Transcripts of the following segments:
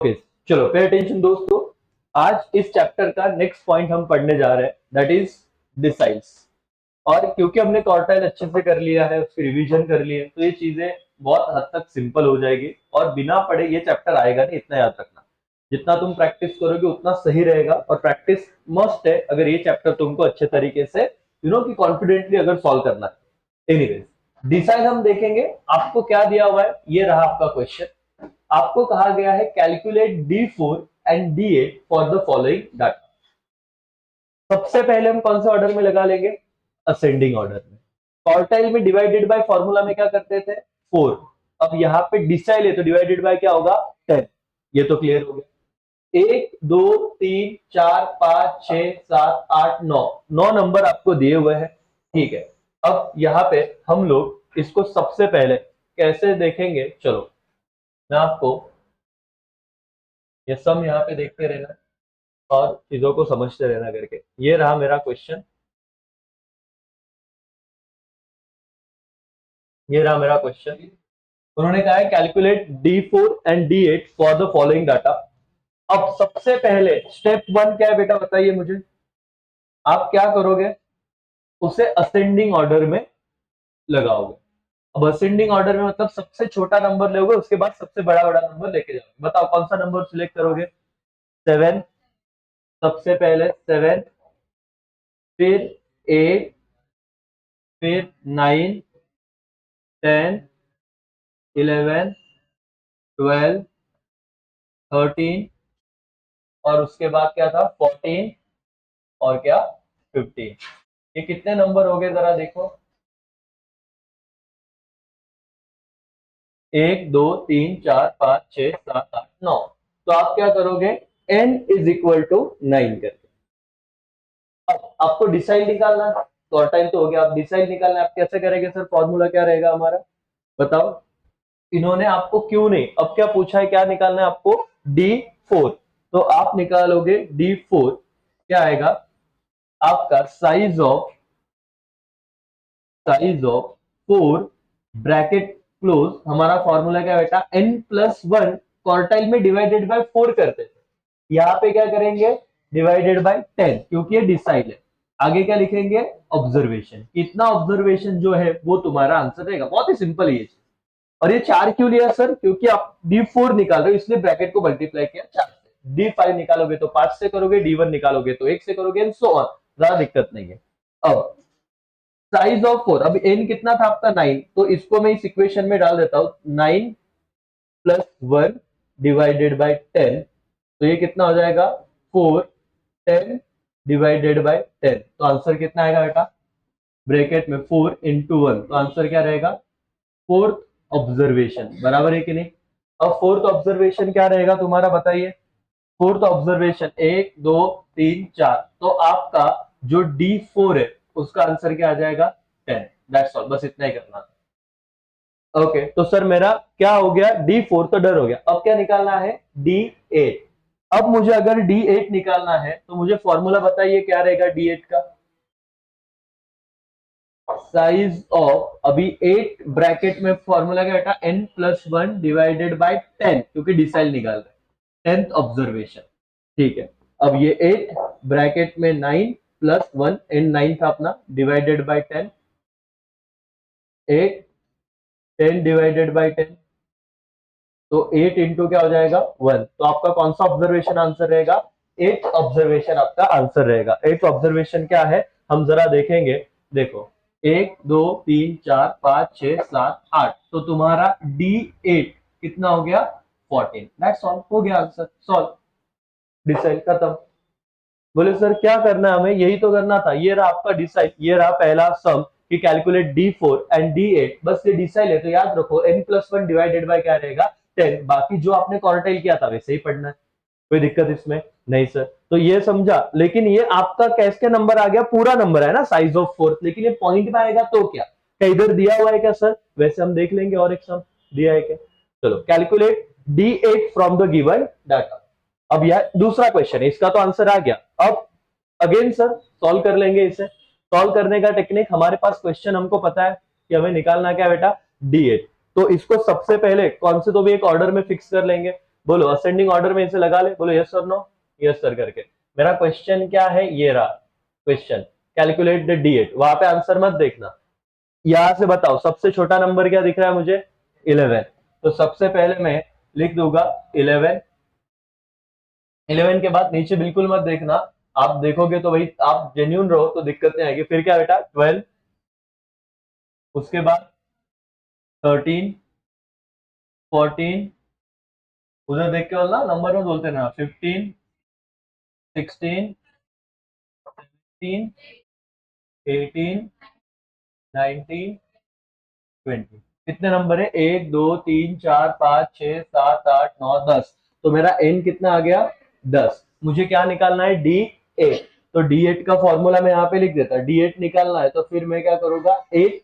Okay, चलो pay attention दोस्तों। आज इस चैप्टर का नेक्स्ट पॉइंट हम पढ़ने जा रहे हैं, दैट इज डिसाइल्स। और क्योंकि हमने क्वार्टाइल अच्छे से कर लिया है, उसकी रिवीजन कर ली है, तो ये चीजें बहुत हद तक सिंपल हो जाएगी और बिना पढ़े ये चैप्टर आएगा नहीं, इतना याद रखना। जितना तुम प्रैक्टिस करोगे उतना सही रहेगा, और प्रैक्टिस मस्ट है अगर ये चैप्टर तुमको अच्छे तरीके से कि कॉन्फिडेंटली अगर सॉल्व करना है। एनीवेज, डिसाइल हम देखेंगे। आपको क्या दिया हुआ है, ये रहा आपका क्वेश्चन। आपको कहा गया है calculate D4 and D8 for the following data. सबसे पहले हम कौन से ऑर्डर में लगा लेंगे? असेंडिंग ऑर्डर में। क्वार्टाइल में डिवाइडेड बाय फॉर्मूला में क्या करते थे? 4। अब यहाँ पे डिसाइल है तो डिवाइडेड बाय क्या होगा? 10। ये तो क्लियर हो गया। 1 2 3 4 5 6 7 8 9 9 नंबर आपको दिए हुए हैं, ठीक है। अब यहाँ पे हम लोग इसको सबसे पहले कैसे देखेंगे, चलो मैं आपको ये सम यहाँ पे देखते रहना और चीजों को समझते रहना करके। ये रहा मेरा क्वेश्चन, ये रहा मेरा क्वेश्चन। उन्होंने कहा है calculate D4 and D8 for the following data. अब सबसे पहले स्टेप 1 क्या है बेटा, बताइए मुझे। आप क्या करोगे? उसे असेंडिंग ऑर्डर में लगाओगे। अब असेंडिंग ऑर्डर में मतलब सबसे छोटा नंबर लोगे, उसके बाद सबसे बड़ा बड़ा नंबर लेके जाओगे। बताओ कौन सा नंबर सिलेक्ट करोगे? 7। सबसे पहले 7, फिर 8, फिर 9, 10, 11, 12, 13, और उसके बाद क्या था? 14, और क्या? 15। ये कितने नंबर हो गए जरा देखो। 1 2 3 4 5 6 7 8 9। तो आप क्या करोगे? n इज इक्वल टू 9 करके। अब आपको डिसाइड निकालना है, क्वार्टाइल तो हो गया, आप डिसाइड निकालना है। आप कैसे करेंगे सर? फॉर्मूला क्या रहेगा हमारा, बताओ। इन्होंने आपको क्यों नहीं, अब क्या पूछा है, क्या निकालना है आपको? D4। तो आप निकालोगे D4, क्या आएगा आपका? Size of 4 bracket close. हमारा फॉर्मूला क्या बेटा? n+1 क्वार्टाइल में डिवाइडेड बाय 4 करते थे, यहाँ पे क्या करेंगे? डिवाइडेड बाय 10, क्योंकि ये डिसाइड है। आगे क्या लिखेंगे? ऑब्जर्वेशन। कितना ऑब्जर्वेशन जो है वो तुम्हारा आंसर रहेगा। बहुत ही सिंपल है ये चीज। और ये 4 क्यों लिया सर? क्योंकि आप D4 निकाल रहे हो, इसलिए ब्रैकेट को मल्टीप्लाई किया 4 से। D5 निकालोगे तो 5 से करोगे, D1 निकालोगे तो 1 से करोगे, एंड सो ऑन। ज्यादा दिक्कत नहीं है। अब साइज ऑफ 4, अब n कितना था आपका? 9। तो इसको मैं इस इक्वेशन में डाल देता हूं, 9+1 डिवाइडेड बाय 10। तो ये कितना हो जाएगा? 4 10 डिवाइडेड बाय 10। तो आंसर कितना आएगा बेटा? ब्रैकेट में 4 इंटू 1, तो आंसर क्या रहेगा? Fourth observation. बराबर है कि नहीं? अब फोर्थ ऑब्जर्वेशन क्या रहेगा तुम्हारा, बताइए। फोर्थ ऑब्जर्वेशन 1 2 3 4, तो आपका जो D4 है उसका आंसर क्या आ जाएगा? 10। दैट्स ऑल, बस इतना ही करना था। ओके, तो सर मेरा क्या हो गया? D4 तो डर हो गया। अब क्या निकालना है? D8। अब मुझे अगर D8 निकालना है तो मुझे फॉर्मूला बताइए क्या रहेगा D8 का? साइज ऑफ, अभी 8 ब्रैकेट में फॉर्मूला क्या बेटा? n+1 डिवाइडेड बाय 10, क्योंकि डिसाइल निकाल रहे हैं। 10th ऑब्जर्वेशन, ठीक है। अब ये 8 ब्रैकेट में 9+1, n9 था अपना, डिवाइडेड बाय 10। 8 10 डिवाइडेड बाय 10, तो 8 इंटू क्या हो जाएगा? 1। तो आपका कौन सा ऑब्जर्वेशन आंसर रहेगा? 8th ऑब्जर्वेशन आपका आंसर रहेगा। 8th ऑब्जर्वेशन क्या है हम जरा देखेंगे। देखो, 1 2 3 4 5 6 7 8, तो तुम्हारा D8 कितना हो गया? 14। दैट्स ऑल, हो गया आंसर सॉल्व। डिसाइड खत्म। बोले सर क्या करना है हमें? यही तो करना था। ये रहा आपका डिसाइड, ये रहा पहला सम कि कैलकुलेट D4 एंड D8। बस ये डिसाइड है तो याद रखो n+1 डिवाइडेड बाय क्या रहेगा? 10। बाकी जो आपने क्वार्टाइल किया था वैसे ही पढ़ना है, कोई दिक्कत इसमें नहीं सर। तो ये समझा, लेकिन ये आपका कैसे नंबर आ गया? पूरा नंबर है ना, साइज ऑफ 4, लेकिन ये पॉइंट में आएगा तो क्या? क्या इधर दिया हुआ है क्या सर? वैसे हम देख लेंगे और एक सम दिया है क्या। चलो, calculate D8 from the given data. अब यह दूसरा क्वेश्चन है, इसका तो आंसर आ गया। अब अगेन सर सॉल्व कर लेंगे इसे। सॉल्व करने का टेक्निक, हमारे पास क्वेश्चन हमको पता है कि हमें निकालना क्या बेटा? D8। तो इसको सबसे पहले कौन से तो भी एक ऑर्डर में फिक्स कर लेंगे। बोलो असेंडिंग ऑर्डर में इसे लगा ले, बोलो यस और नो, यस सर करके। मेरा क्वेश्चन क्या है, ये रहा क्वेश्चन, कैलकुलेट द D8। वहां पे आंसर मत देखना, यहां से बताओ सबसे छोटा नंबर क्या दिख रहा है मुझे, 11। तो सबसे पहले मैं लिख दूंगा 11। 11 के बाद नीचे बिल्कुल मत देखना, आप देखोगे तो भाई आप जेन्यून रहो तो दिक्कत नहीं आएगी। फिर क्या बेटा 12, उसके बाद 13, 14, उधर देख के बोलना नंबर में बोलते ना, 15, 16, 17, 18, 19, 20। कितने नंबर है, 1 2 3 4 5 6 7 8 9 10। तो मेरा एन कितना आ गया, 10। मुझे क्या निकालना है, D8। तो D8 का फॉर्मूला मैं यहाँ पे लिख देता, D8 निकालना है तो फिर मैं क्या करूंगा, 8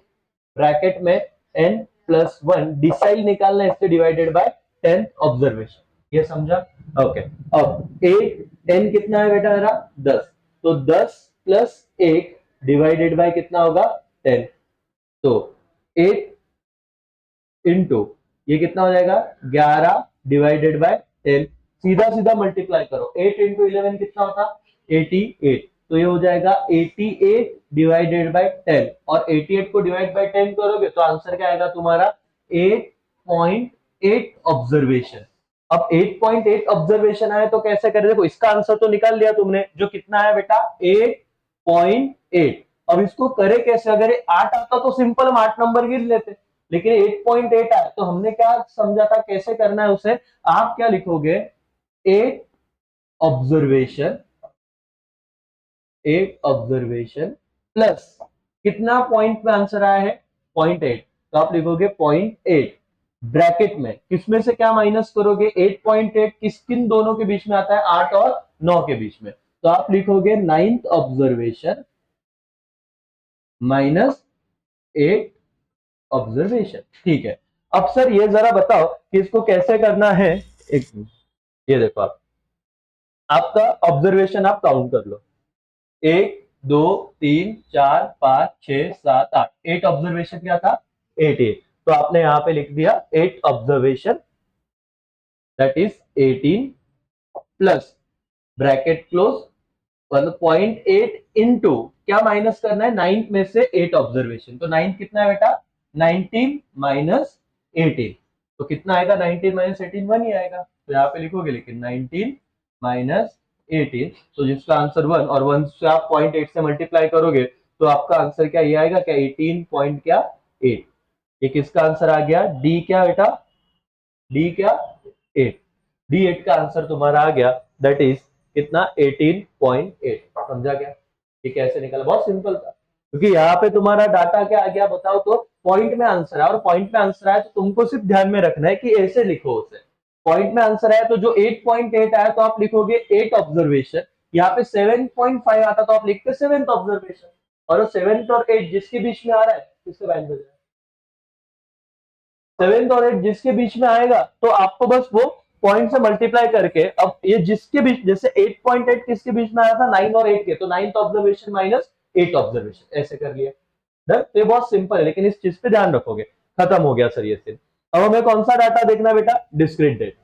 ब्रैकेट में n+1 डिसाइल निकालना है, इससे डिवाइडेड बाय 10th ऑब्जर्वेशन। ये समझा, ओके। अब 8 n कितना है बेटा मेरा, 10। तो 10 प्लस 1 डिवाइडेड बाय कितना होगा, 10। तो 8 इंटू ये कितना हो जाएगा, 11 डिवाइडेड बाय 10। सीधा सीधा मल्टीप्लाई करो, 8 इंटू 11 कितना होता, 88। तो ये हो जाएगा 88 डिवाइडेड बाय 10, और 88 को डिवाइड बाय 10 करोगे तो आंसर क्या आएगा तुम्हारा, 8.8 ऑब्जर्वेशन। अब 8.8 ऑब्जर्वेशन आए तो कैसे करें, देखो इसका आंसर तो निकाल लिया तुमने, जो कितना है बेटा 8.8। अब इसको करे कैसे, अगर 8 आता तो सिंपल हम 8 नंबर गिन लेते, लेकिन 8.8 आया तो हमने क्या समझा था कैसे करना है उसे। आप क्या लिखोगे, 8 ऑब्जर्वेशन, 8 ऑब्जर्वेशन प्लस कितना पॉइंट में आंसर आया है, 0.8। तो आप लिखोगे 0.8 ब्रैकेट में, किसमें से क्या माइनस करोगे, 8.8 किन दोनों के बीच में आता है, 8 और 9 के बीच में। तो आप लिखोगे 9th ऑब्जर्वेशन माइनस 8 ऑब्जर्वेशन। ठीक है। अब सर ये जरा बताओ कि इसको कैसे करना है। एक मिनट, ये देखो आप, आपका ऑब्जर्वेशन आप काउंट कर लो, 1 2 3 4 5 6 7 8, 8 ऑब्जर्वेशन क्या था, 8 8। तो आपने यहां पे लिख दिया 8 observation, that is 18 plus bracket close, मतलब 0.8 इंटू क्या माइनस करना है, 9 में से 8 ऑब्जर्वेशन। तो 9 कितना है बेटा, 19 माइनस 18। तो कितना आएगा, 19 माइनस 18 1 ही आएगा। तो यहाँ पे लिखोगे लेकिन 19 माइनस 18, तो जिसका आंसर 1, और 1 से आप 0.8 से मल्टीप्लाई करोगे तो आपका आंसर क्या ये आएगा, क्या 18 पॉइंट क्या 8। ये किसका आंसर आ गया, डी क्या बेटा, डी क्या 8। D8 का आंसर तुम्हारा आ गया, दैट इज कितना 18.8। समझा क्या, ये कैसे निकला, बहुत सिंपल था, क्योंकि यहाँ पे तुम्हारा डाटा क्या आ गया बताओ, तो पॉइंट में आंसर है, और पॉइंट में आंसर आया तो तुमको सिर्फ ध्यान में रखना है कि ऐसे लिखो उसे। पॉइंट में आंसर आया तो जो 8.8 आया तो आप लिखोगे 8 ऑब्जर्वेशन। यहाँ पे 7.5 आता तो आप लिखते 7th ऑब्जर्वेशन। और 7th और 8 जिसके बीच में आ रहा है, किसके बैंड बज रहा है, 7th और 8 जिसके बीच में आएगा तो आपको बस वो पॉइंट से मल्टीप्लाई करके, अब ये जिसके बीच, जैसे 8.8 किसके बीच में आया था, 9 और 8 के, तो 9th ऑब्जर्वेशन माइनस 8 ऑब्जर्वेशन, ऐसे कर लिया। तो ये बहुत सिंपल है, लेकिन इस चीज पे ध्यान रखोगे। खत्म हो गया सर ये सिर्फ। अब हमें कौन सा डाटा देखना बेटा, डिस्क्रीट डेटा।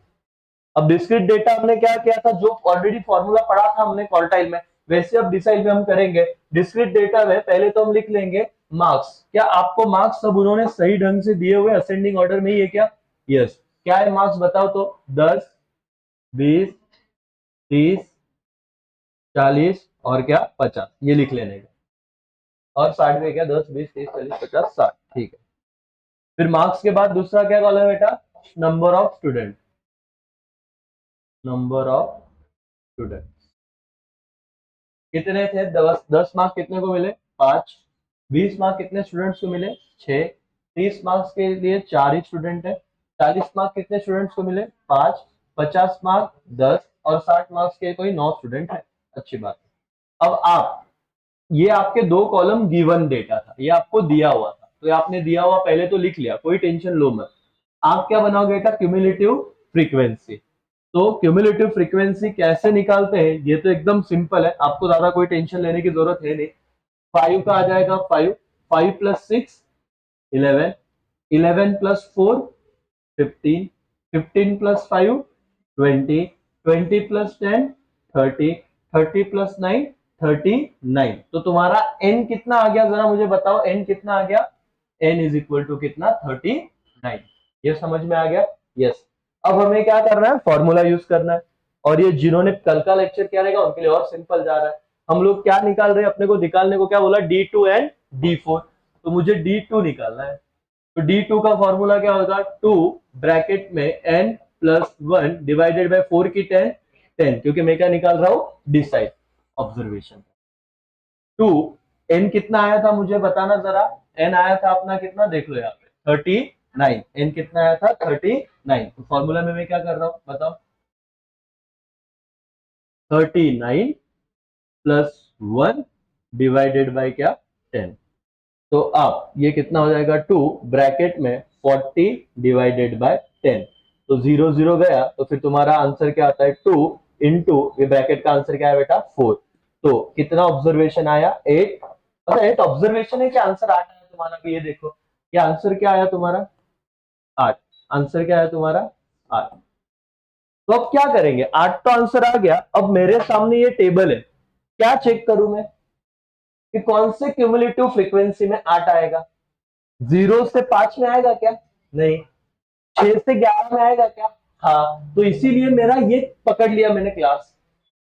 अब डिस्क्रीट डेटा हमने क्या किया था, जो ऑलरेडी फॉर्मूला पढ़ा था हमने क्वार्टाइल में, वैसे अब डिसाइड में हम करेंगे। डिस्क्रीट डेटा में पहले तो हम लिख लेंगे मार्क्स। क्या आपको मार्क्स सब उन्होंने सही ढंग से दिए हुए असेंडिंग ऑर्डर में ही है क्या, यस। क्या है मार्क्स बताओ तो, 10 20 30 40 और क्या 50, ये लिख लेने का। और 60 में क्या, 10 20 30 40 50 60, ठीक है। फिर मार्क्स के बाद दूसरा क्या कॉलम है बेटा, number of student, number of student कितने थे, 10 मार्क्स कितने को मिले, 5। 20 मार्क्स कितने स्टूडेंट्स को मिले, 6। 30 मार्क्स के लिए 4 ही स्टूडेंट है। 40 मार्क्स कितने स्टूडेंट्स को मिले, 5। 50 मार्क्स 10, और 60 मार्क्स के कोई 9 स्टूडेंट है, अच्छी बात है। अब आप, ये आपके दो कॉलम गिवन डेटा था, ये आपको दिया हुआ था, तो ये आपने दिया हुआ पहले तो लिख लिया, कोई टेंशन लो मत। आप क्या बनाओगे बेटा, क्यूमुलेटिव फ्रीक्वेंसी। तो क्यूमुलेटिव फ्रीक्वेंसी कैसे निकालते हैं, ये तो एकदम सिंपल है, आपको ज्यादा कोई टेंशन लेने की जरूरत है नहीं। 5 का आ जाएगा 5, 5 plus 6 11, 11 plus 4 15, 15 plus 5 20, 20 plus 10 30, 30 plus 9 39। तो तुम्हारा n कितना आ गया, जरा मुझे बताओ n कितना आ गया। n इज इक्वल टू कितना, 39। ये समझ में आ गया। यस। अब हमें क्या करना है, फॉर्मूला यूज करना है। और ये जिन्होंने कल का लेक्चर किया रहेगा उनके लिए और सिंपल जा रहा है। हम लोग क्या निकाल रहे हैं, अपने को निकालने को क्या बोला, D2 एंड D4। तो मुझे D2 निकालना है। तो D2 का फॉर्मूला क्या होगा, 2 ब्रैकेट में n प्लस 1 डिवाइडेड बाय 4 की 10 10, क्योंकि मैं क्या निकाल रहा हूं, डिसाइड ऑब्जर्वेशन। 2 n कितना आया था मुझे बताना जरा। n आया था अपना कितना, देख लो यहाँ पे 39। n कितना आया था, 39। तो फॉर्मूला में मैं क्या कर रहा हूँ बताओ, 39 प्लस 1 डिवाइडेड बाय क्या, 10। तो अब ये कितना हो जाएगा, 2 ब्रैकेट में 40 डिवाइडेड बाय 10। तो 0 0 गया, तो फिर तुम्हारा आंसर क्या आता है, 2 इंटू ये ब्रैकेट का आंसर क्या है बेटा, 4। तो कितना ऑब्जर्वेशन आया, 8। अच्छा 8 ऑब्जर्वेशन है क्या, आंसर 8 आया तुम्हारा भी, ये देखो ये आंसर क्या आया तुम्हारा, 8। आंसर क्या आया तुम्हारा, 8। तो अब क्या करेंगे, 8 तो आंसर आ गया। अब मेरे सामने ये टेबल है, क्या चेक करूं मैं कि कौन से क्यूमुलेटिव फ्रीक्वेंसी में 8 आएगा। 0 से 5 में आएगा क्या, नहीं। 6 से 11 में आएगा क्या, हाँ। तो इसीलिए मेरा ये पकड़ लिया मैंने क्लास।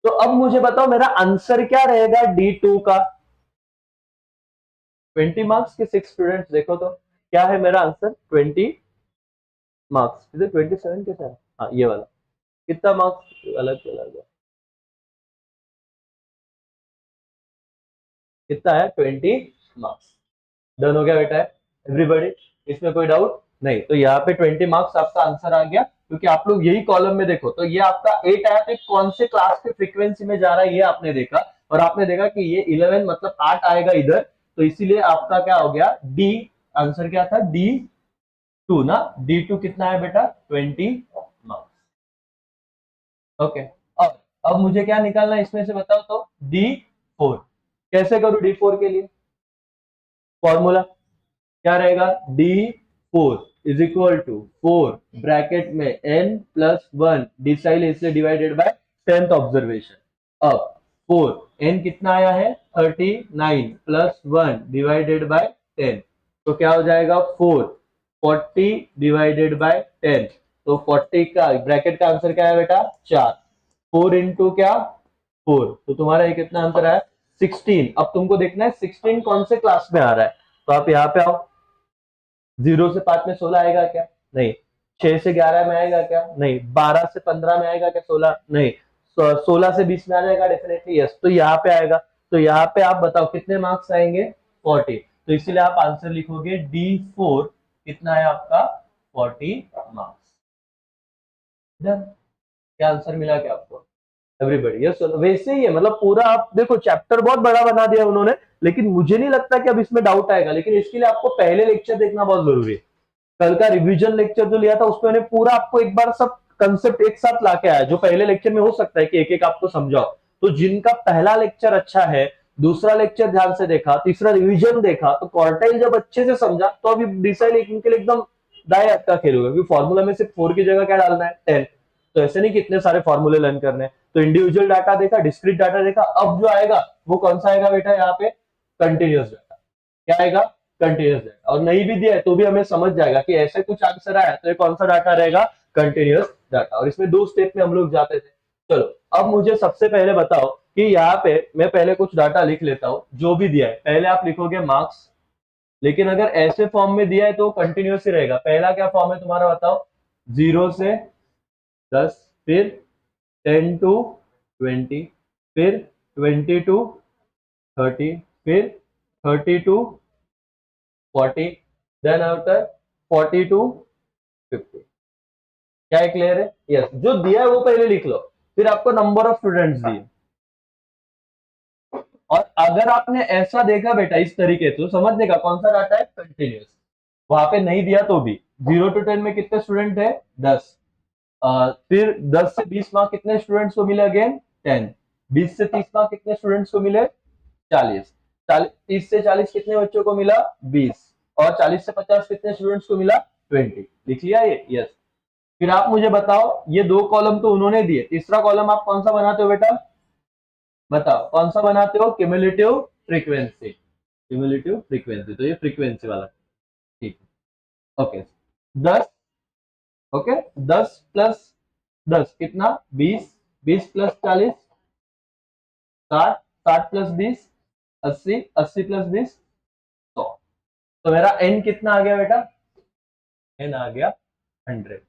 तो अब मुझे बताओ मेरा आंसर क्या रहेगा D2 का। 20 मार्क्स के 6 स्टूडेंट्स, देखो तो क्या है मेरा आंसर, 20 मार्क्स। इधर 27 कैसा है, हाँ ये वाला। कितना मार्क्स अलग चला गया, कितना है, 20 मार्क्स। डन हो गया बेटा, एवरीबॉडी, इसमें कोई डाउट नहीं। तो यहाँ पे 20 मार्क्स आपका आंसर आ गया, क्योंकि आप लोग यही कॉलम में देखो, तो ये आपका 8 आया, तो कौन से क्लास के फ्रीक्वेंसी में जा रहा है ये आपने देखा। और आपने देखा कि ये 11 मतलब 8 आएगा इधर, तो इसीलिए आपका क्या हो गया, डी। आंसर क्या था, D2 ना। D2 कितना है बेटा, 20 मार्क्स। ओके। अब मुझे क्या निकालना है इसमें से बताओ तो, D4। कैसे करूं D4 के लिए, फॉर्मूला क्या रहेगा, D4 is equal to 4 bracket में n प्लस 1 डिसाइल इससे डिवाइडेड बाय 10th ऑब्जर्वेशन। अब 4 n कितना आया है, 39 प्लस 1 डिवाइडेड बाय 10। तो क्या हो जाएगा, 4 40 डिवाइडेड बाय 10। तो 40 का ब्रैकेट का आंसर क्या है बेटा, 4। 4 इंटू क्या, 4। तो तुम्हारा ये कितना आंसर आया, 16। अब तुमको देखना है 16 कौन से क्लास में आ रहा है। तो आप यहाँ पे आओ, 0 से 5 में 16 आएगा क्या, नहीं। 6 से 11 में आएगा क्या, नहीं। 12 से 15 में आएगा क्या, 16, नहीं। 16 से 20 में आ जाएगा डेफिनेटली, यस। तो यहाँ पे आएगा। तो यहाँ पे आप बताओ कितने मार्क्स आएंगे, 40। तो इसीलिए आप आंसर लिखोगे D4 कितना है आपका, 40 मार्क्स। क्या आंसर मिला क्या आपको, एवरीबॉडी, यस। वैसे ही है, मतलब पूरा आप देखो चैप्टर बहुत बड़ा बना दिया उन्होंने, लेकिन मुझे नहीं लगता कि अब इसमें डाउट आएगा। लेकिन इसके लिए आपको पहले लेक्चर देखना बहुत जरूरी है। कल का रिवीजन लेक्चर जो लिया था उसमें मैंने पूरा आपको एक बार सब कंसेप्ट एक साथ लाके आया, जो पहले लेक्चर में हो सकता है कि एक एक आपको समझाओ। तो जिनका पहला लेक्चर अच्छा है, दूसरा लेक्चर ध्यान से देखा, तीसरा रिवीजन देखा, तो क्वार्टाइल जब अच्छे से समझा, तो अभी डिसाइड इनके लिए एकदम दाएं हाथ का खेल होगा, क्योंकि फॉर्मूला में सिर्फ 4 की जगह क्या डालना है, 10। तो ऐसे नहीं कि इतने सारे फॉर्मूले लर्न करने हैं। तो इंडिविजुअल डाटा देखा, डिस्क्रीट डाटा देखा, अब जो आएगा वो कौन सा आएगा बेटा, यहाँ पे कंटिन्यूस डाटा। क्या आएगा, कंटिन्यूस डाटा। और नहीं भी दिया है तो भी हमें समझ जाएगा कि ऐसे कुछ आंसर आया तो ये कौन सा डाटा रहेगा, कंटिन्यूस डाटा। और इसमें 2 स्टेप में हम लोग जाते थे। चलो अब मुझे सबसे पहले बताओ कि यहाँ पे मैं पहले कुछ डाटा लिख लेता हूँ, जो भी दिया है पहले आप लिखोगे मार्क्स। लेकिन अगर ऐसे फॉर्म में दिया है तो कंटिन्यूस ही रहेगा। पहला क्या फॉर्म है तुम्हारा बताओ, 0 से 10, फिर 10 टू 20, फिर 20 टू 30, फिर 30 टू 40, देन आफ्टर 40 टू 50। क्या है, क्लियर है, यस। जो दिया है वो पहले लिख लो, फिर आपको नंबर ऑफ स्टूडेंट्स दिए। और अगर आपने ऐसा देखा बेटा इस तरीके से, तो समझने का कौन सा डाटा है, कंटिन्यूस। वहां पे नहीं दिया तो भी 0 टू 10 में कितने स्टूडेंट है, 10। फिर 10 से 20 मार्क कितने स्टूडेंट्स को मिले, अगेन 10। 20 से 30 मार्क कितने स्टूडेंट्स को मिले, 40। 30 से 40 कितने बच्चों को मिला, 20। और 40 से 50 कितने स्टूडेंट्स को मिला, 20। लिख लिया ये, यस। फिर आप मुझे बताओ, ये 2 कॉलम तो उन्होंने दिए, तीसरा कॉलम आप कौन सा बनाते हो बेटा? बताओ कौन सा बनाते हो? Cumulative frequency. क्यूमुलेटिव फ्रीक्वेंसी, तो ये फ्रीक्वेंसी वाला। ठीक है, ओके। 10, ओके, 10 प्लस 10 कितना? 20, 20 प्लस 40, 60, 60 प्लस 20, 80, 80 प्लस 20, 100। तो मेरा एन कितना आ गया बेटा? एन आ गया 100।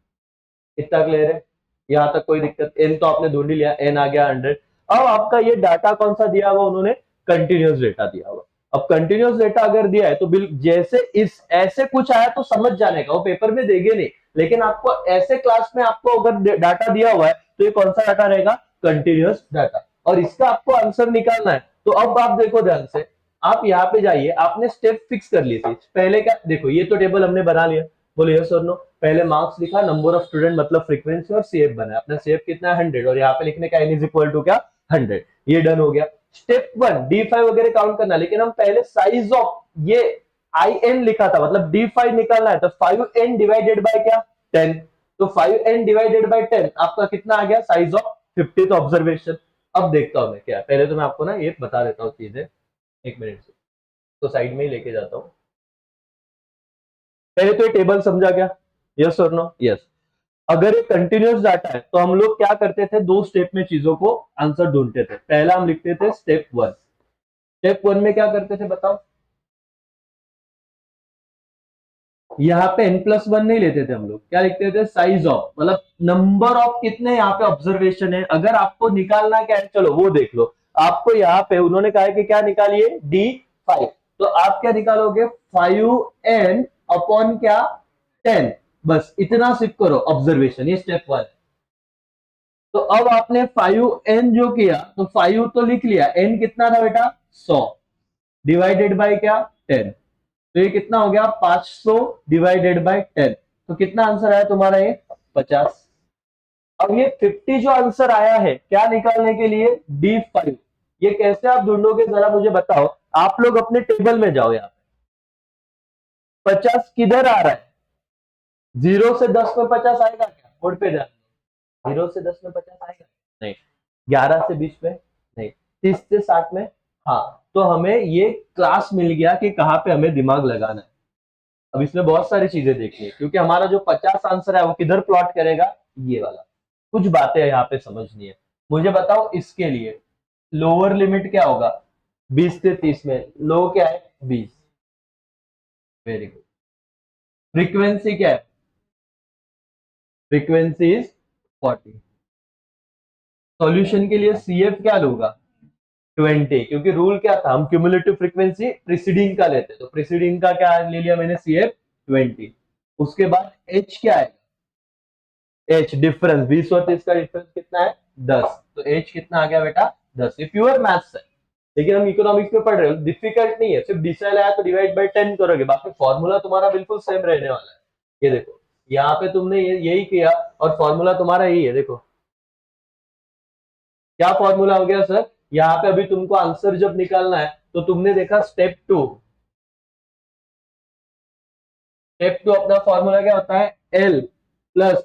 इतना क्लियर है? यहां तक कोई दिक्कत? एन तो आपने ढूंढ ही लिया, एन आ गया 100। अब आपका ये डाटा कौन सा दिया हुआ उन्होंने? कंटिन्यूस डेटा दिया हुआ। अब कंटिन्यूस डेटा अगर दिया है तो बिल जैसे इस ऐसे कुछ आया तो समझ जाने का, वो पेपर में देंगे नहीं, लेकिन आपको ऐसे क्लास में आपको अगर डाटा दिया हुआ है तो ये कौन सा डाटा रहेगा? Continuous data. और इसका आपको आंसर निकालना है। तो अब आप देखो ध्यान से, आप यहाँ पे जाइए, आपने स्टेप फिक्स कर ली थी पहले। क्या देखो, ये तो टेबल हमने बना लिया, बोलो यस और नो। पहले मार्क्स लिखा, नंबर ऑफ स्टूडेंट मतलब फ्रीक्वेंसी, और सीएफ बना। अपना सीएफ कितना है? 100, और यहाँ पे लिखने का एन इज इक्वल टू क्या? 100। ये डन हो गया। स्टेप 1 डी5 वगैरह काउंट करना, लेकिन हम पहले साइज ऑफ ये आई एन लिखा था, मतलब डी5 निकालना है, तो 5n डिवाइडेड बाय क्या? 10। तो 5n डिवाइडेड बाय 10 आपका कितना आ गया? Size of 50th observation. अब देखता हूं मैं क्या, पहले तो मैं आपको ना ये बता देता हूँ चीजें, एक मिनट से तो साइड में ही लेके जाता हूँ। पहले तो ये टेबल समझा क्या? यस और नो? यस। अगर ये कंटिन्यूस डाटा है तो हम लोग क्या करते थे? 2 स्टेप में चीजों को आंसर ढूंढते थे। पहला हम लिखते थे स्टेप 1। स्टेप 1 में क्या करते थे बताओ? यहाँ पे n+1 नहीं लेते थे हम लोग, क्या लिखते थे? साइज ऑफ, मतलब नंबर ऑफ कितने यहाँ पे ऑब्जर्वेशन है। अगर आपको निकालना क्या है, चलो वो देख लो। आपको यहाँ पे उन्होंने कहा है कि क्या निकालिए? D5। तो आप क्या निकालोगे? 5n अपॉन क्या? 10। बस इतना सिर्फ करो ऑब्जर्वेशन, ये स्टेप 1। तो अब आपने 5n जो किया, तो 5 तो लिख लिया, n कितना था बेटा? 100 डिवाइडेड बाय क्या? 10। तो ये कितना हो गया? 500 डिवाइडेड बाय 10। तो कितना आंसर आया तुम्हारा? ये 50। अब ये 50 जो आंसर आया है क्या निकालने के लिए? D5। ये कैसे आप ढूंढोगे जरा मुझे बताओ। आप लोग अपने टेबल में जाओ, यहाँ 50 किधर आ रहा है? 0 से 10 में 50 आएगा क्या? बोर्ड पे ध्यान। 0 से 10 में 50 आएगा? नहीं। 11 से 20 में? नहीं। 30 से 60 में? हाँ। तो हमें ये क्लास मिल गया कि कहाँ पे हमें दिमाग लगाना है। अब इसमें बहुत सारी चीजें देखनी है, क्योंकि हमारा जो 50 आंसर है वो किधर प्लॉट करेगा? ये वाला। कुछ बातें यहाँ पे समझनी है। मुझे बताओ इसके लिए लोअर लिमिट क्या होगा? 20 से 30 में लो क्या है? 20। Very good. फ्रीक्वेंसी क्या है? Frequency is 40। सॉल्यूशन के लिए सीएफ क्या लूंगा? 20, क्योंकि रूल क्या था? हम क्यूमुलेटिव फ्रीक्वेंसी प्रीसीडिंग का लेते, तो प्रीसीडिंग का क्या ले लिया मैंने? सीएफ 20। उसके बाद एच क्या है? एच डिफरेंस, 20 और 30 का डिफरेंस कितना है? 10। तो एच कितना आ गया बेटा? 10। ये प्योर मैथ्स है, लेकिन हम इकोनॉमिक्स में पढ़ रहे हो, डिफिकल्ट नहीं है। सिर्फ डिसाइल आया तो डिवाइड बाय 10 करोगे, बाकी फॉर्मूला तुम्हारा बिल्कुल सेम रहने वाला है। ये देखो, यहाँ पे तुमने यही किया, और फॉर्मूला तुम्हारा यही है। देखो क्या फॉर्मूला हो गया सर? यहाँ पे अभी तुमको आंसर जब निकालना है तो तुमने देखा स्टेप 2 अपना फॉर्मूला क्या होता है? एल प्लस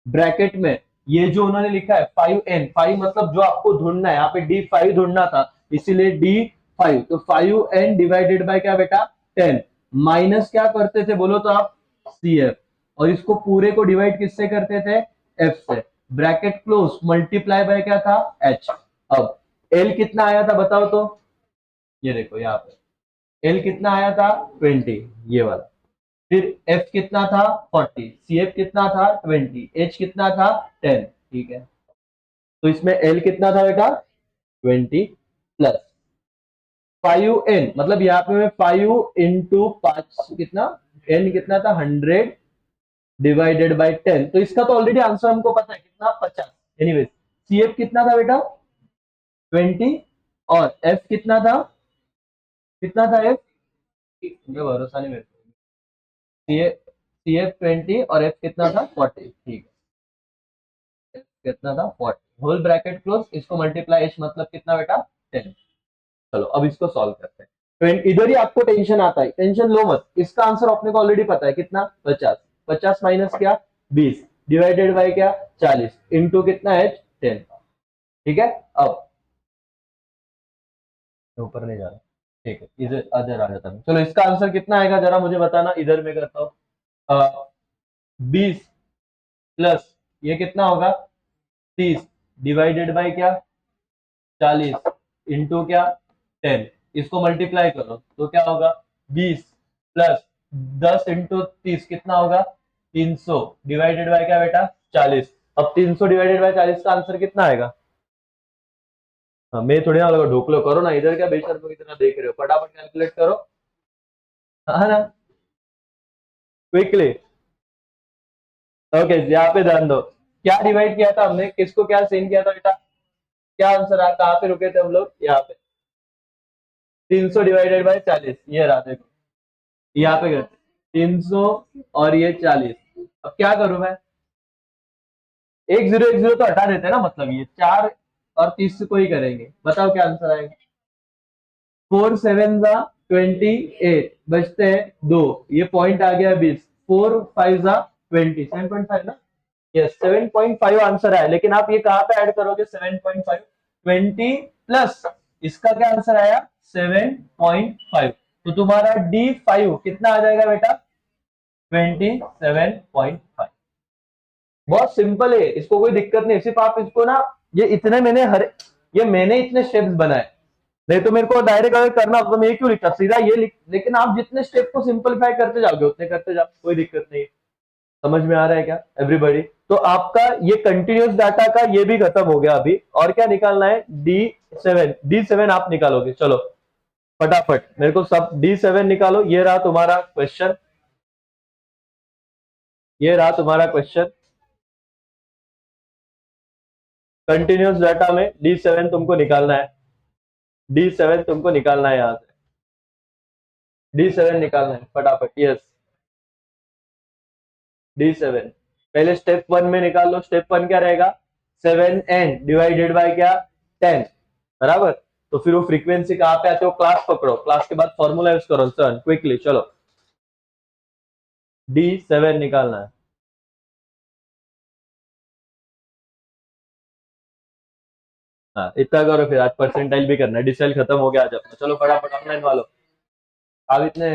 ब्रैकेट में ये जो उन्होंने लिखा है 5n, 5 मतलब जो आपको ढूंढना है, यहाँ पे D5 ढूंढना था, इसीलिए D5। तो 5n डिवाइडेड बाय क्या बेटा? 10। माइनस क्या करते थे बोलो तो आप? CF। और इसको पूरे को डिवाइड किससे करते थे? F से। ब्रैकेट क्लोज, मल्टीप्लाई बाय क्या था? H। अब L कितना आया था बताओ तो? ये देखो यहाँ पे L कितना आया था? 20, ये वाला। फिर F कितना था? 40। CF कितना था? 20। H कितना था? 10। ठीक है, तो इसमें L कितना था बेटा? 20 प्लस 5n, मतलब यहाँ पे मैं 5 इंटू 5 कितना? n कितना था? 100 डिवाइडेड बाय 10। तो इसका तो ऑलरेडी आंसर हमको पता है कितना? 50। एनीवेज, CF कितना था बेटा? 20। और F कितना था? कितना था F? भरोसा नहीं मेरे को। CF 20 और F कितना था? 40। ठीक है, कितना था? 40 होल ब्रैकेट क्लोज, इसको मल्टीप्लाई एच मतलब कितना बेटा? 10। चलो अब इसको सॉल्व करते हैं। तो इधर ही आपको टेंशन आता है, टेंशन लो मत, इसका आंसर अपने को ऑलरेडी पता है कितना? 50। 50 माइनस क्या? 20। डिवाइडेड बाय क्या 40 इंटू कितना एच 10। ठीक है, अब ऊपर नहीं जा रहा, ठीक है इधर अदर आ जाता है। चलो इसका आंसर कितना आएगा जरा मुझे बताना, इधर मैं करता हूँ। 20 प्लस ये कितना होगा 30 डिवाइडेड बाय क्या 40 इंटू क्या 10, इसको मल्टीप्लाई करो तो क्या होगा 20 प्लस 10 इंटू 30 कितना होगा 300 डिवाइडेड बाय क्या बेटा 40। अब 300 डिवाइडेड बाय 40 का आंसर कितना आएगा। हाँ, मैं थोड़ी ना लगा ढोकलो करो ना, इधर क्या बेशर को कितना देख रहे हो, फटाफट कैलकुलेट करो। हाँ ना, क्विकली। ओके यहाँ पे ध्यान दो, क्या डिवाइड किया था हमने, किसको क्या सेंड किया था बेटा, क्या आंसर आया, कहाँ पे रुके थे हम लोग, यहाँ पे 300 डिवाइडेड बाय 40, ये रहा देखो, यहाँ पे गए 300 और ये 40। अब क्या करूं मैं, एक जीरो तो हटा देते हैं ना, मतलब ये 4 और 30 को ही करेंगे, बताओ क्या आंसर आएगा। 4 7 जा 28 बचते हैं 2, ये पॉइंट आ गया 20, 4 5 जा 20, 7.5 ना, यस 7.5 आंसर है। लेकिन आप ये कहाँ पे ऐड करोगे 7.5, 20 प्लस इसका क्या आंसर आया 7.5, तो तुम्हारा D5 कितना आ जाएगा बेटा 27.5। बहुत सिंपल है, इसको कोई दिक्कत नहीं, सिर्फ आप इसको ना, ये इतने मैंने ये मैंने इतने स्टेप्स बनाए, नहीं तो मेरे को डायरेक्ट अगर करना होता तो मैं ये क्यों लिखता, सीधा ये लिख, लेकिन आप जितने स्टेप को सिंपलीफाई करते जाओगे उतने करते जाओ, कोई दिक्कत नहीं है। समझ में आ रहा है क्या एवरीबॉडी। तो आपका ये कंटिन्यूस डाटा का ये भी खत्म हो गया अभी, और क्या निकालना है D7 आप निकालोगे, चलो फटाफट मेरे को सब D7 निकालो, ये रहा तुम्हारा क्वेश्चन, ये रहा तुम्हारा क्वेश्चन, कंटिन्यूस डाटा में D7 तुमको निकालना है, D7 तुमको निकालना है, यहां से D7 निकालना है फटाफट, यस D7 पहले स्टेप 1 में निकाल लो, स्टेप 1 क्या रहेगा 7n डिवाइडेड बाय क्या 10, बराबर। तो फिर वो फ्रीक्वेंसी कहां पे आते हो, क्लास पकड़ो, क्लास के बाद फॉर्मूला यूज करो सर क्विकली, चलो D7 निकालना है। हाँ इतना करो, फिर आज परसेंटाइल भी करना है, डिसेल खत्म हो गया आज अपना, चलो फटाफट ऑनलाइन वालों, आप इतने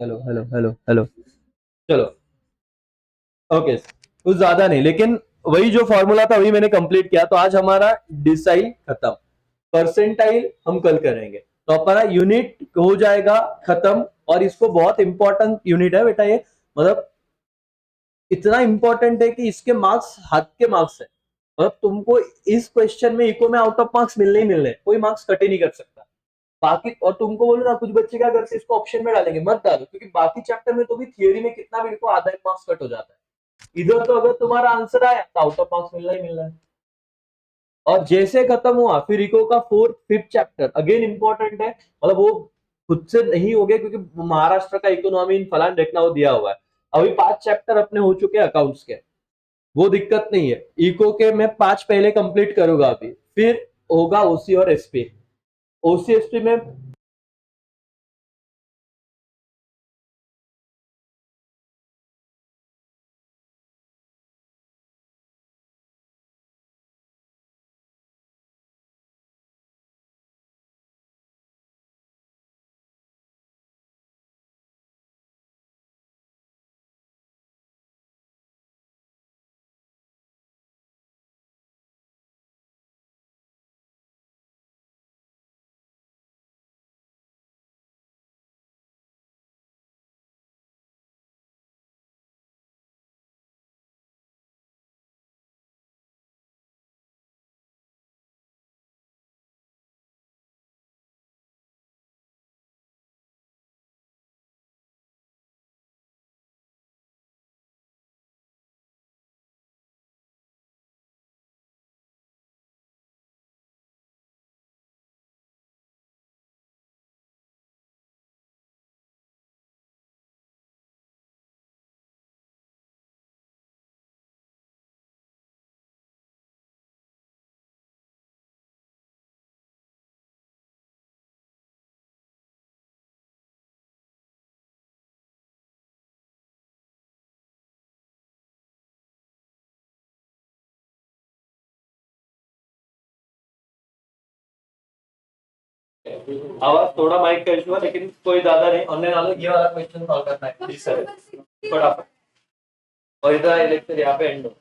हेलो हेलो हेलो हेलो। चलो ओके, कुछ ज्यादा नहीं, लेकिन वही जो फॉर्मूला था वही मैंने कंप्लीट किया। तो आज हमारा डिसाइल खत्म, परसेंटाइल हम कल करेंगे, तो हमारा यूनिट हो जाएगा खत्म। और इसको बहुत इंपॉर्टेंट यूनिट है बेटा ये, मतलब इतना इंपॉर्टेंट है कि इसके मार्क्स हाथ के मार्क्स है। मतलब तुमको इस क्वेश्चन में इको में आउट ऑफ मार्क्स मिलने ही मिलने, कोई मार्क्स कट ही नहीं कर सकता। बाकी और तुमको बोलो ना, कुछ बच्चे क्या करते हैं, इसको ऑप्शन में डालेंगे, मत डालो, क्योंकि बाकी चैप्टर में तो भी थियरी में कितना भी लिखो आधा एक मार्क्स कट हो जाता है। इधर तो अगर तुम्हारा आंसर आया तो आउट ऑफ मार्क्स मिलना ही मिलना है। और जैसे खत्म हुआ फिर इको का fourth fifth chapter again important है, मतलब वो खुद से नहीं हो गया, क्योंकि महाराष्ट्र का इकोनॉमी इन फलान देखना वो दिया हुआ है। अभी 5 चैप्टर अपने हो चुके हैं अकाउंट्स के, वो दिक्कत नहीं है। इको के मैं 5 पहले कंप्लीट करूंगा अभी, फिर होगा ओसी और एसपी। ओसी एसपी में आवाज थोड़ा माइक का इशू है, लेकिन कोई ज्यादा नहीं। ऑनलाइन वालों ये वाला क्वेश्चन सॉल्व करना है, प्लीज सर फटाफट। और इधर लेक्चर यहाँ पे एंड हो।